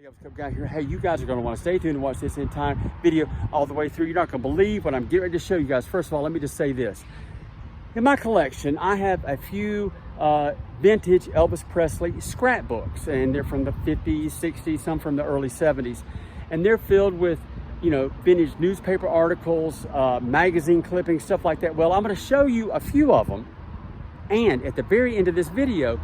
ElvisCupGuy here. Hey, you guys are going to want to stay tuned and watch this entire video all the way through. You're not going to believe what I'm getting ready to show you guys. First of all, let me just say this. In my collection, I have a few vintage Elvis Presley scrapbooks, and they're from the 50s, 60s, some from the early 70s. And they're filled with, you know, vintage newspaper articles, magazine clippings, stuff like that. Well, I'm going to show you a few of them. And at the very end of this video,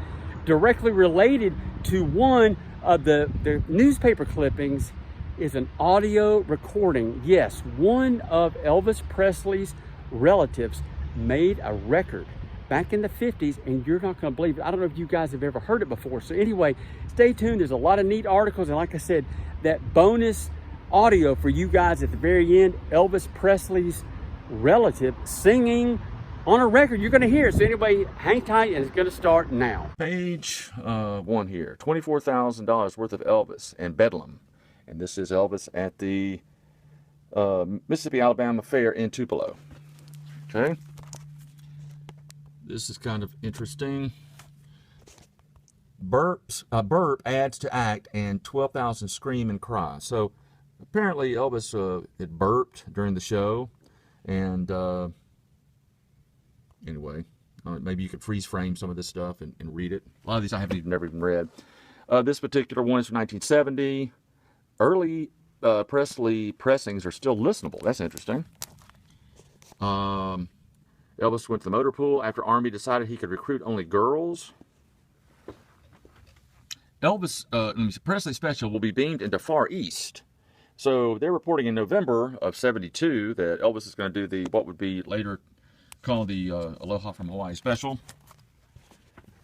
directly related to one of the newspaper clippings is an audio recording. Yes, one of Elvis Presley's relatives made a record back in the 50s, and you're not going to believe it. I don't know if you guys have ever heard it before. So anyway, stay tuned. There's a lot of neat articles, and like I said, that bonus audio for you guys at the very end, Elvis Presley's relative singing on a record. You're going to hear it. So anyway, hang tight, and it's going to start now. Page one here, $24,000 worth of Elvis and Bedlam. And this is Elvis at the Mississippi-Alabama Fair in Tupelo. Okay. This is kind of interesting. Burp adds to act, and 12,000 scream and cry. So apparently Elvis had burped during the show, and anyway, maybe you could freeze frame some of this stuff and read it. A lot of these I haven't never even read. This particular one is from 1970. Early Presley pressings are still listenable. That's interesting. Elvis went to the motor pool after Army decided he could recruit only girls. Elvis Presley special will be beamed into Far East. So they're reporting in November of '72 that Elvis is going to do what would be later called the Aloha from Hawaii special.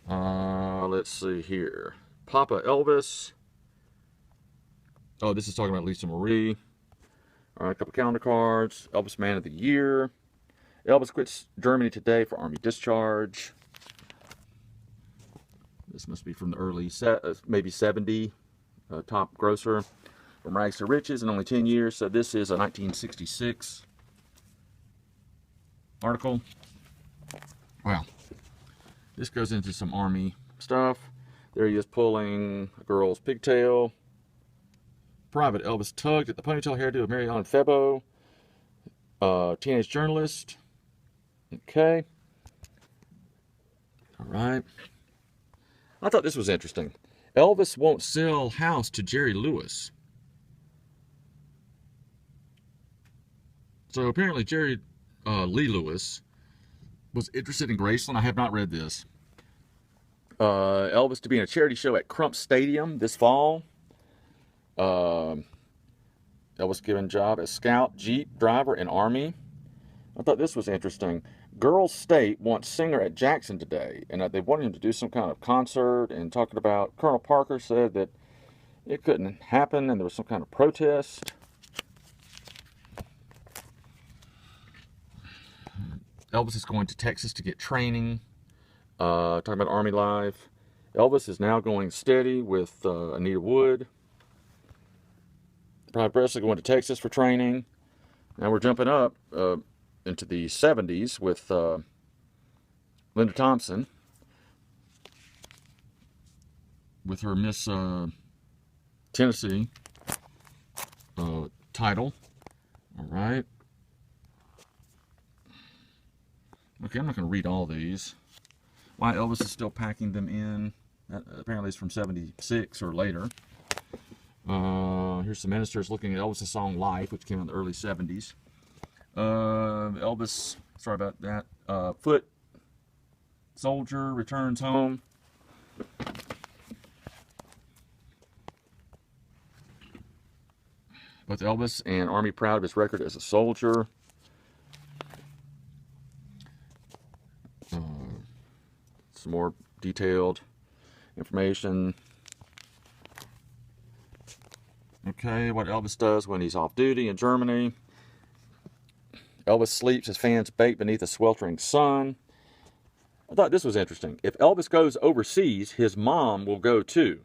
Let's see here. Papa Elvis. Oh, this is talking about Lisa Marie. All right, a couple calendar cards. Elvis Man of the Year. Elvis quits Germany today for Army discharge. This must be from the early, maybe 70. Top grosser. From rags to riches in only 10 years. So this is a 1966 article. Wow. This goes into some Army stuff. There he is pulling a girl's pigtail. Private Elvis tugged at the ponytail hairdo of Mary Ellen Febo. Teenage journalist. Okay. All right. I thought this was interesting. Elvis won't sell house to Jerry Lewis. So apparently Jerry Lee Lewis was interested in Graceland. I have not read this. Elvis to be in a charity show at Crump Stadium this fall. Elvis given a job as scout, jeep driver, and Army. I thought this was interesting. Girls State wants singer at Jackson today, and they wanted him to do some kind of concert, and talking about Colonel Parker said that it couldn't happen, and there was some kind of protest. Elvis is going to Texas to get training. Talking about Army life. Elvis is now going steady with Anita Wood. Private Presley going to Texas for training. Now we're jumping up into the 70s with Linda Thompson with her Miss Tennessee title. All right. Okay, I'm not going to read all these. Why Elvis is still packing them in. Apparently it's from 76 or later. Here's some ministers looking at Elvis' song Life, which came out in the early 70s. Elvis, sorry about that. Foot soldier returns home. Both Elvis and Army proud of his record as a soldier. Some more detailed information. Okay, what Elvis does when he's off duty in Germany. Elvis sleeps as fans bake beneath a sweltering sun. I thought this was interesting. If Elvis goes overseas, his mom will go too.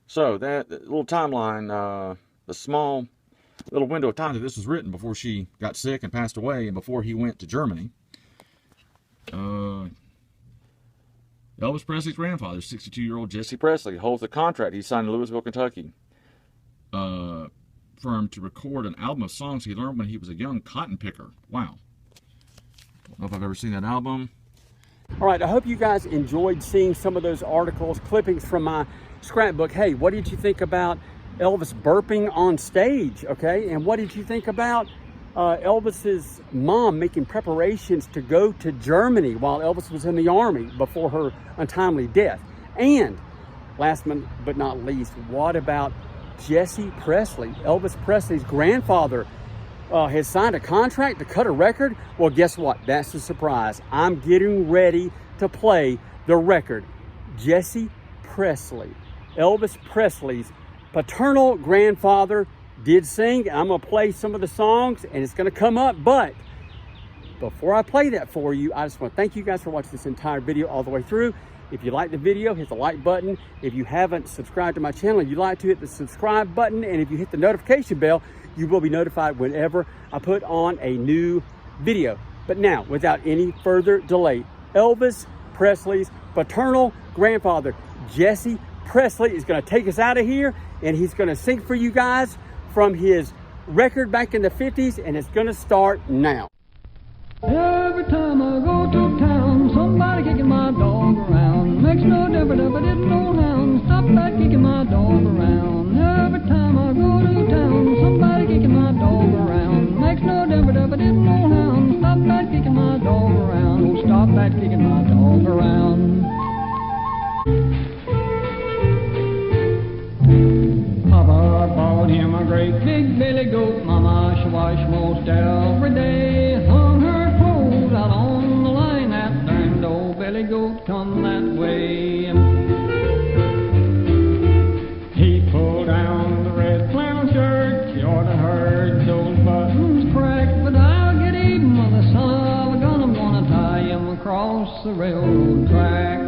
So that little timeline, the small little window of time that this was written before she got sick and passed away and before he went to Germany. Elvis Presley's grandfather, 62-year-old Jesse Pressley, holds the contract he signed in Louisville, Kentucky. firm to record an album of songs he learned when he was a young cotton picker. Wow. Don't know if I've ever seen that album. All right, I hope you guys enjoyed seeing some of those articles, clippings from my scrapbook. Hey, what did you think about Elvis burping on stage, okay? And what did you think about Elvis's mom making preparations to go to Germany while Elvis was in the Army before her untimely death? And last but not least, what about Jesse Pressley, Elvis Presley's grandfather? Has signed a contract to cut a record? Well, guess what? That's the surprise. I'm getting ready to play the record. Jesse Pressley, Elvis Presley's paternal grandfather, did sing. I'm going to play some of the songs, and it's going to come up. But before I play that for you, I just want to thank you guys for watching this entire video all the way through. If you like the video, hit the like button. If you haven't subscribed to my channel, you'd like to hit the subscribe button. And if you hit the notification bell, you will be notified whenever I put on a new video. But now, without any further delay, Elvis Presley's paternal grandfather, Jesse Pressley, is going to take us out of here, and he's going to sing for you guys from his record back in the 50s, and it's going to start now. Every time I go to town, somebody kicking my dog around. Makes no difference if I didn't know hound. Stop that kicking my dog around. Every time I go to town, somebody kicking my dog around. Makes no difference if I didn't know hound. Stop that kicking my dog around. Oh, stop that kicking my dog around. Papa bought him a great big billy goat. Mama, she washed most every day. Hung her clothes out on the line. That darned old billy goat come that way. He pulled down the red flannel shirt. You ought to heard those buttons crack. But I'll get even with the son of a gun. I'm gonna tie him across the railroad track.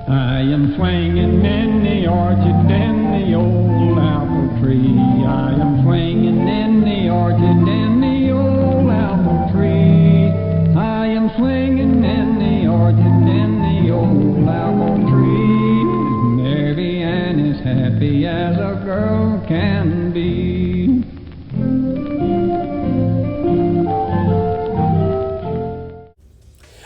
I am swinging in the orchard in the old apple tree. I am swinging in the orchard in the old apple tree. I am swinging in the orchard in the old apple tree. Mary Ann is happy as a girl can be.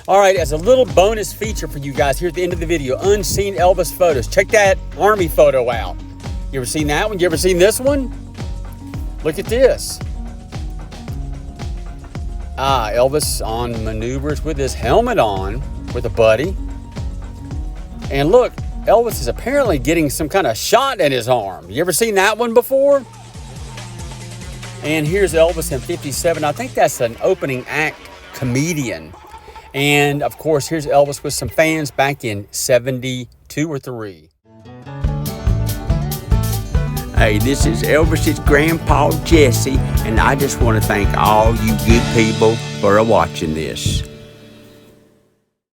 All right, as a little bonus feature for you guys here at the end of the video, unseen Elvis photos. Check that Army photo out. You ever seen that one? You ever seen this one? Look at this. Elvis on maneuvers with his helmet on with a buddy. And look, Elvis is apparently getting some kind of shot in his arm. You ever seen that one before? And here's Elvis in 57. I think that's an opening act comedian. And of course, here's Elvis with some fans back in 72 or 3. Hey, this is Elvis's grandpa, Jesse, and I just want to thank all you good people for watching this.